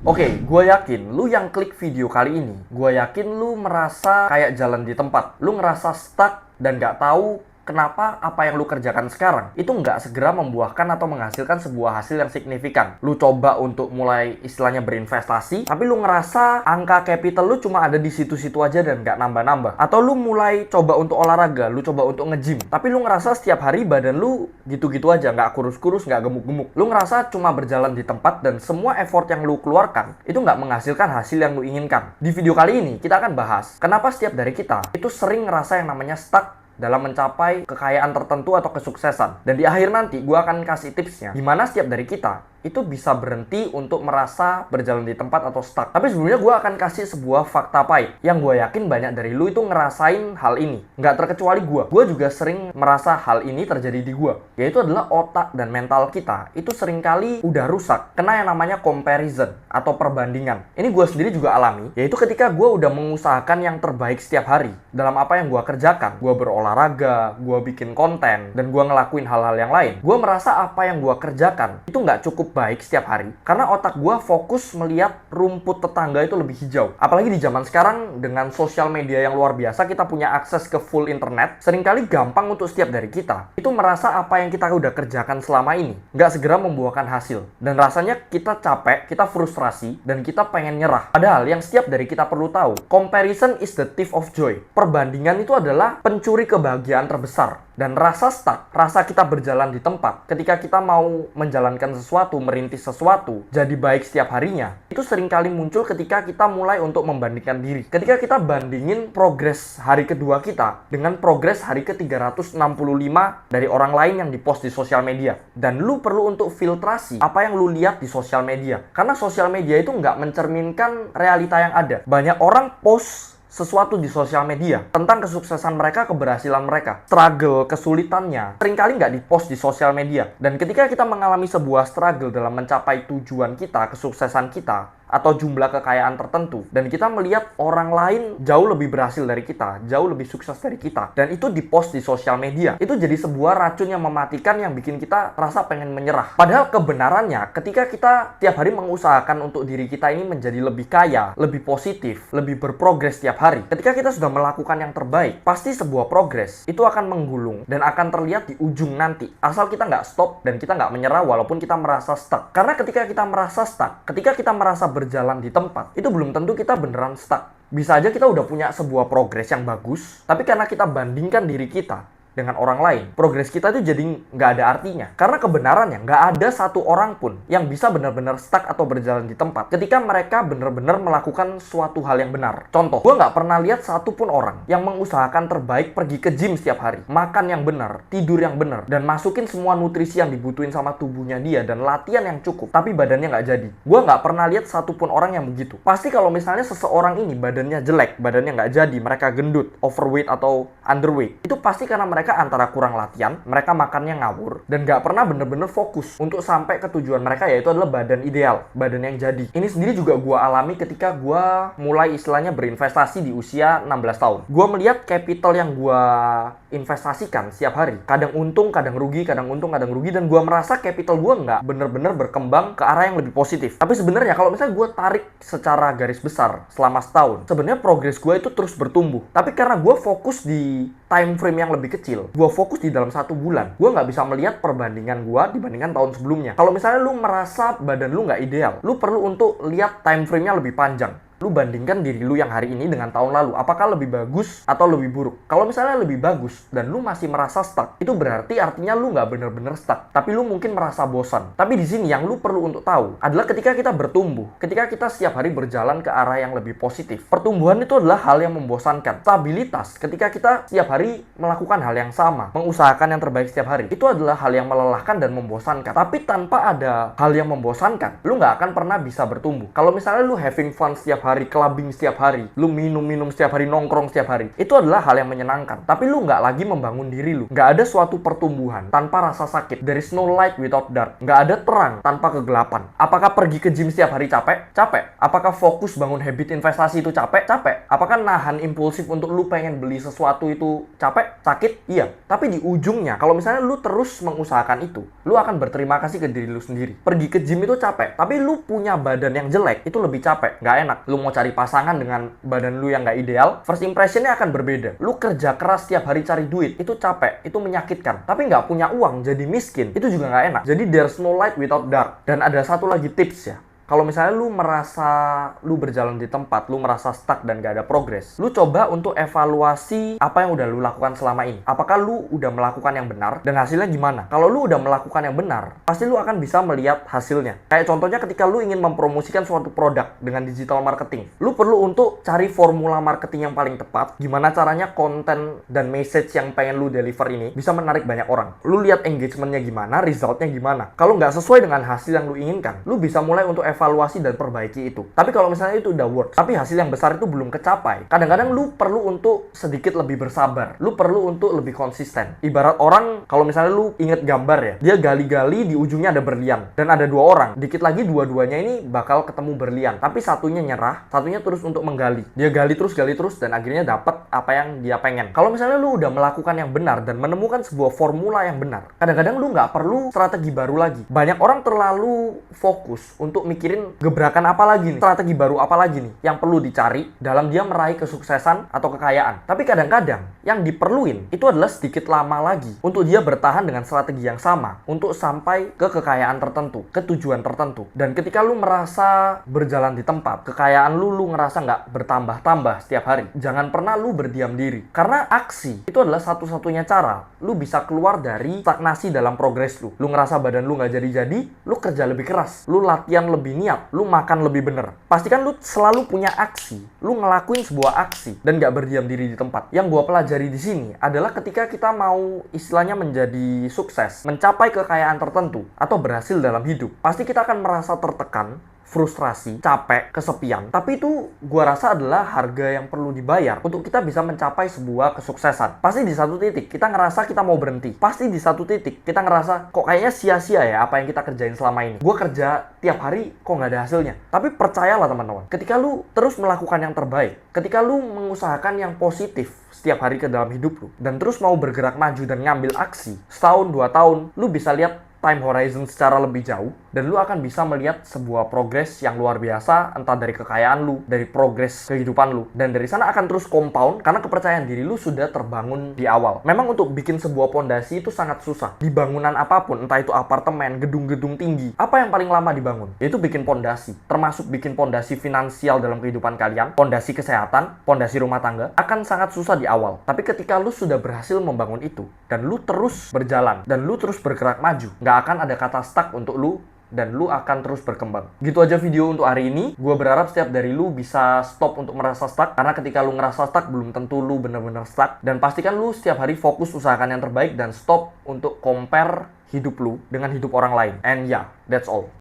Oke, gue yakin lu yang klik video kali ini, gue yakin lu merasa kayak jalan di tempat. Lu ngerasa stuck dan gak tahu kenapa apa yang lu kerjakan sekarang itu nggak segera membuahkan atau menghasilkan sebuah hasil yang signifikan. Lu coba untuk mulai istilahnya berinvestasi, tapi lu ngerasa angka capital lu cuma ada di situ-situ aja dan nggak nambah-nambah. Atau lu mulai coba untuk olahraga, lu coba untuk nge-gym, tapi lu ngerasa setiap hari badan lu gitu-gitu aja, nggak kurus-kurus, nggak gemuk-gemuk. Lu ngerasa cuma berjalan di tempat dan semua effort yang lu keluarkan itu nggak menghasilkan hasil yang lu inginkan. Di video kali ini kita akan bahas kenapa setiap dari kita itu sering ngerasa yang namanya stuck dalam mencapai kekayaan tertentu atau kesuksesan. Dan di akhir nanti gue akan kasih tipsnya gimana setiap dari kita itu bisa berhenti untuk merasa berjalan di tempat atau stuck. Tapi sebelumnya gue akan kasih sebuah fakta pahit yang gue yakin banyak dari lu itu ngerasain hal ini. Nggak terkecuali gue. Gue juga sering merasa hal ini terjadi di gue. Yaitu adalah otak dan mental kita itu seringkali udah rusak kena yang namanya comparison atau perbandingan. Ini gue sendiri juga alami. Yaitu ketika gue udah mengusahakan yang terbaik setiap hari dalam apa yang gue kerjakan. Gue berolahraga, gue bikin konten, dan gue ngelakuin hal-hal yang lain. Gue merasa apa yang gue kerjakan itu nggak cukup baik setiap hari karena otak gue fokus melihat rumput tetangga itu lebih hijau. Apalagi di zaman sekarang dengan sosial media yang luar biasa, kita punya akses ke full internet. Seringkali gampang untuk setiap dari kita itu merasa apa yang kita udah kerjakan selama ini nggak segera membuahkan hasil, dan rasanya kita capek, kita frustrasi, dan kita pengen nyerah. Padahal yang setiap dari kita perlu tahu, comparison is the thief of joy. Perbandingan itu adalah pencuri kebahagiaan terbesar. Dan rasa stuck, rasa kita berjalan di tempat ketika kita mau menjalankan sesuatu, merintis sesuatu, jadi baik setiap harinya, itu seringkali muncul ketika kita mulai untuk membandingkan diri. Ketika kita bandingin progres hari kedua kita dengan progres hari ke-365 dari orang lain yang dipost di sosial media. Dan lu perlu untuk filtrasi apa yang lu lihat di sosial media. Karena sosial media itu nggak mencerminkan realita yang ada. Banyak orang post sesuatu di sosial media tentang kesuksesan mereka, keberhasilan mereka, struggle, kesulitannya seringkali nggak dipost di sosial media. Dan ketika kita mengalami sebuah struggle dalam mencapai tujuan kita, kesuksesan kita, atau jumlah kekayaan tertentu, dan kita melihat orang lain jauh lebih berhasil dari kita, jauh lebih sukses dari kita, dan itu dipost di sosial media, itu jadi sebuah racun yang mematikan yang bikin kita rasa pengen menyerah. Padahal kebenarannya ketika kita tiap hari mengusahakan untuk diri kita ini menjadi lebih kaya, lebih positif, lebih berprogres tiap hari, ketika kita sudah melakukan yang terbaik, pasti sebuah progres itu akan menggulung dan akan terlihat di ujung nanti, asal kita nggak stop dan kita nggak menyerah walaupun kita merasa stuck. Karena ketika kita merasa stuck, ketika kita merasa berjalan di tempat, itu belum tentu kita beneran stuck. Bisa aja kita udah punya sebuah progres yang bagus, tapi karena kita bandingkan diri kita dengan orang lain, progres kita itu jadi nggak ada artinya. Karena kebenarannya nggak ada satu orang pun yang bisa benar-benar stuck atau berjalan di tempat ketika mereka benar-benar melakukan suatu hal yang benar. Contoh, gue nggak pernah lihat satu pun orang yang mengusahakan terbaik, pergi ke gym setiap hari, makan yang benar, tidur yang benar, dan masukin semua nutrisi yang dibutuhin sama tubuhnya dia, dan latihan yang cukup, tapi badannya nggak jadi. Gue nggak pernah lihat satu pun orang yang begitu. Pasti kalau misalnya seseorang ini badannya jelek, badannya nggak jadi, mereka gendut, overweight atau underweight, itu pasti karena mereka antara kurang latihan, mereka makannya ngawur, dan gak pernah bener-bener fokus untuk sampai ke tujuan mereka, yaitu adalah badan ideal, badan yang jadi. Ini sendiri juga gue alami ketika gue mulai istilahnya berinvestasi di usia 16 tahun. Gue melihat capital yang gue investasikan setiap hari, kadang untung, kadang rugi, kadang untung, kadang rugi, dan gue merasa capital gue nggak bener-bener berkembang ke arah yang lebih positif. Tapi sebenarnya kalau misalnya gue tarik secara garis besar selama setahun, sebenarnya progres gue itu terus bertumbuh. Tapi karena gue fokus di time frame yang lebih kecil, gue fokus di dalam 1 bulan, gue nggak bisa melihat perbandingan gue dibandingkan tahun sebelumnya. Kalau misalnya lu merasa badan lu nggak ideal, lu perlu untuk lihat time frame-nya lebih panjang. Lu bandingkan diri lu yang hari ini dengan tahun lalu, apakah lebih bagus atau lebih buruk. Kalau misalnya lebih bagus dan lu masih merasa stuck, itu berarti artinya lu nggak bener-bener stuck, tapi lu mungkin merasa bosan. Tapi di sini yang lu perlu untuk tahu adalah ketika kita bertumbuh, ketika kita setiap hari berjalan ke arah yang lebih positif, pertumbuhan itu adalah hal yang membosankan. Stabilitas, ketika kita setiap hari melakukan hal yang sama, mengusahakan yang terbaik setiap hari, itu adalah hal yang melelahkan dan membosankan. Tapi tanpa ada hal yang membosankan, lu nggak akan pernah bisa bertumbuh. Kalau misalnya lu having fun setiap hari, hari, clubbing setiap hari, lu minum-minum setiap hari, nongkrong setiap hari, itu adalah hal yang menyenangkan. Tapi lu nggak lagi membangun diri lu. Nggak ada suatu pertumbuhan tanpa rasa sakit. There is no light without dark. Nggak ada terang tanpa kegelapan. Apakah pergi ke gym setiap hari capek? Capek. Apakah fokus bangun habit investasi itu capek? Capek. Apakah nahan impulsif untuk lu pengen beli sesuatu itu capek? Sakit? Iya. Tapi di ujungnya, kalau misalnya lu terus mengusahakan itu, lu akan berterima kasih ke diri lu sendiri. Pergi ke gym itu capek, tapi lu punya badan yang jelek, itu lebih capek. Nggak enak. Lu mau cari pasangan dengan badan lu yang nggak ideal, first impressionnya akan berbeda. Lu kerja keras setiap hari cari duit, itu capek, itu menyakitkan. Tapi nggak punya uang, jadi miskin, itu juga nggak enak. Jadi there's no light without dark. Dan ada satu lagi tips ya. Kalau misalnya lu merasa lu berjalan di tempat, lu merasa stuck dan gak ada progres, lu coba untuk evaluasi apa yang udah lu lakukan selama ini. Apakah lu udah melakukan yang benar dan hasilnya gimana? Kalau lu udah melakukan yang benar, pasti lu akan bisa melihat hasilnya. Kayak contohnya ketika lu ingin mempromosikan suatu produk dengan digital marketing, lu perlu untuk cari formula marketing yang paling tepat. Gimana caranya konten dan message yang pengen lu deliver ini bisa menarik banyak orang. Lu lihat engagementnya gimana, resultnya gimana. Kalau nggak sesuai dengan hasil yang lu inginkan, lu bisa mulai untuk evaluasi dan perbaiki itu. Tapi kalau misalnya itu udah works, tapi hasil yang besar itu belum kecapai, kadang-kadang lu perlu untuk sedikit lebih bersabar. Lu perlu untuk lebih konsisten. Ibarat orang, kalau misalnya lu inget gambar ya, dia gali-gali, di ujungnya ada berlian. Dan ada dua orang, dikit lagi dua-duanya ini bakal ketemu berlian. Tapi satunya nyerah, satunya terus untuk menggali. Dia gali terus, dan akhirnya dapat apa yang dia pengen. Kalau misalnya lu udah melakukan yang benar dan menemukan sebuah formula yang benar, kadang-kadang lu nggak perlu strategi baru lagi. Banyak orang terlalu fokus untuk mikir gebrakan apa lagi nih, strategi baru apa lagi nih yang perlu dicari dalam dia meraih kesuksesan atau kekayaan. Tapi kadang-kadang yang diperluin itu adalah sedikit lama lagi untuk dia bertahan dengan strategi yang sama untuk sampai ke kekayaan tertentu, ke tujuan tertentu. Dan ketika lu merasa berjalan di tempat, kekayaan lu ngerasa nggak bertambah-tambah setiap hari, jangan pernah lu berdiam diri. Karena aksi itu adalah satu-satunya cara lu bisa keluar dari stagnasi dalam progres lu. Lu ngerasa badan lu nggak jadi-jadi, lu kerja lebih keras, lu latihan lebih niat, lu makan lebih bener. Pastikan lu selalu punya aksi, lu ngelakuin sebuah aksi dan gak berdiam diri di tempat. Yang gua pelajari di sini adalah ketika kita mau istilahnya menjadi sukses, mencapai kekayaan tertentu atau berhasil dalam hidup, pasti kita akan merasa tertekan, frustrasi, capek, kesepian. Tapi itu gua rasa adalah harga yang perlu dibayar untuk kita bisa mencapai sebuah kesuksesan. Pasti di satu titik kita ngerasa kita mau berhenti. Pasti di satu titik kita ngerasa kok kayaknya sia-sia ya apa yang kita kerjain selama ini. Gua kerja tiap hari kok nggak ada hasilnya. Tapi percayalah teman-teman, ketika lu terus melakukan yang terbaik, ketika lu mengusahakan yang positif setiap hari ke dalam hidup lu, dan terus mau bergerak maju dan ngambil aksi, setahun, 2 tahun, lu bisa lihat time horizon secara lebih jauh, dan lu akan bisa melihat sebuah progres yang luar biasa, entah dari kekayaan lu, dari progres kehidupan lu, dan dari sana akan terus compound karena kepercayaan diri lu sudah terbangun di awal. Memang untuk bikin sebuah pondasi itu sangat susah. Di bangunan apapun, entah itu apartemen, gedung-gedung tinggi, apa yang paling lama dibangun? Itu bikin pondasi, termasuk bikin pondasi finansial dalam kehidupan kalian, pondasi kesehatan, pondasi rumah tangga, akan sangat susah di awal. Tapi ketika lu sudah berhasil membangun itu, dan lu terus berjalan, dan lu terus bergerak maju, nggak akan ada kata stuck untuk lu, dan lu akan terus berkembang. Gitu aja video untuk hari ini. Gue berharap setiap dari lu bisa stop untuk merasa stuck, karena ketika lu ngerasa stuck belum tentu lu bener-bener stuck. Dan pastikan lu setiap hari fokus usahakan yang terbaik dan stop untuk compare hidup lu dengan hidup orang lain. And yeah, that's all.